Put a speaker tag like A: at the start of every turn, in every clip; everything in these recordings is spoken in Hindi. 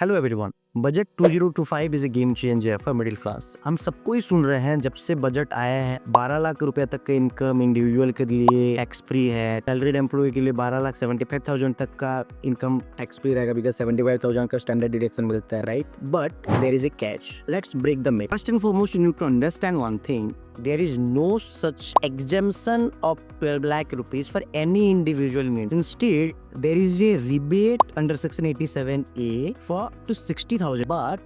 A: Hello everyone. Budget 2025 is a game changer for middle class. हम सबको ही सुन रहे हैं जब से बजट आया है 12 लाख रुपए तक का इनकम इंडिविजुअल के लिए टैक्स फ्री है। सैलरीड एम्प्लॉय के लिए 12,75,000 तक का इनकम टैक्स फ्री रहेगा बिकॉज 75,000 का स्टैंडर्ड डिडक्शन मिलता है, right? But there is a catch. Let's break the myth. First and foremost you need to understand one thing. There is no such exemption of 12 lakh rupees for any individual means. Instead, there is a rebate under section 87A for to 60,000. But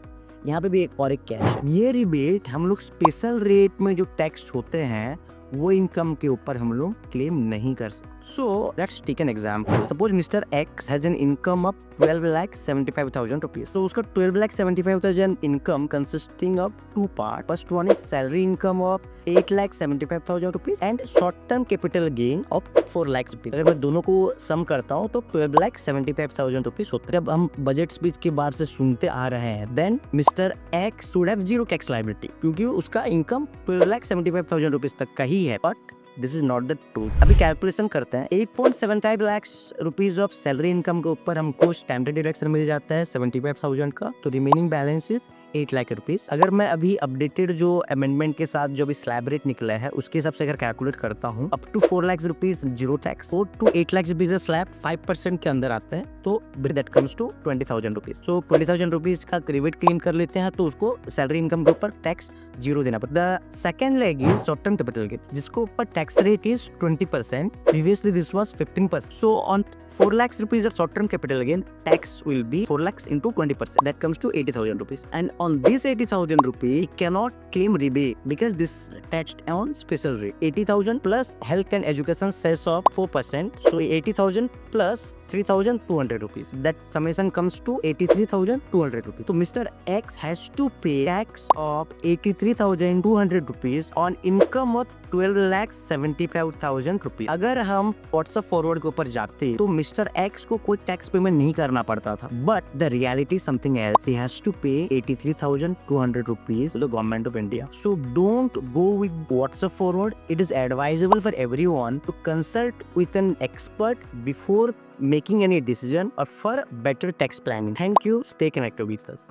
A: यहाँ पे भी एक और एक कैच। ये रिबेट हम लोग स्पेशल रेट में जो टैक्स होते हैं वो इनकम के ऊपर हम लोग क्लेम नहीं कर सकते। So let's take an example. Suppose mister X has an income of 12,75,000 rupees. So उसका 12,75,000 income consisting of two part. First one is salary income of 8,75,000 rupees and short term capital gain of 4 lakh rupees. अगर मैं दोनों को सम करता हूँ तो 12,75,000 रुपीज होता है। जब हम बजट स्पीच के बारे से सुनते आ रहे हैं then mister X should have zero tax liability क्योंकि उसका इनकम 12,75,000 रुपीज तक का ही है। But this is not the truth. अभी कैलकुलेशन करते हैं। 8.75 lakh rupees of salary income के ऊपर हमको स्टैंडर्ड डिडक्शन मिल जाता है 75,000 का, तो remaining balance is 8 lakh rupees. अगर मैं अभी अपडेटेड जो अमेंडमेंट के साथ जो भी स्लैब रेट निकला है उसके हिसाब से अगर कैलकुलेट करता हूँ up to 4 lakh rupees zero tax, 4 to 8 lakh rupees slab 5% के अंदर आता है, तो that comes to 20,000 rupees. So 20,000 rupees का रिबेट क्लेम कर लेते हैं तो उसको सैलरी इनकम के ऊपर टैक्स जीरो देना पड़ता है। The second leg is short term capital gain जिसको ऊपर tax rate is 20%. Previously this was 15%. So on 4 lakhs rupees of short term capital gain, tax will be 4 lakhs into 20%. That comes to 80,000 rupees. And on this 80,000 rupee, he cannot claim rebate because this attached on special rate. 80,000 plus health and education cess of 4%. So 80,000 plus 3,200 rupees. That summation comes to 83,200 rupees. So Mr. X has to pay tax of 83,200 rupees on income of 12,75,000 rupees. अगर हम व्हाट्सएप फॉरवर्ड के ऊपर जाते तो मिस्टर एक्स को कोई टैक्स पेमेंट नहीं करना पड़ता था, but the reality something else. He has to pay 83,200 rupees to the government of India. So don't go with WhatsApp forward. It is advisable for everyone to consult with an expert before making any decision or for better tax planning. Thank you. Stay connected with us.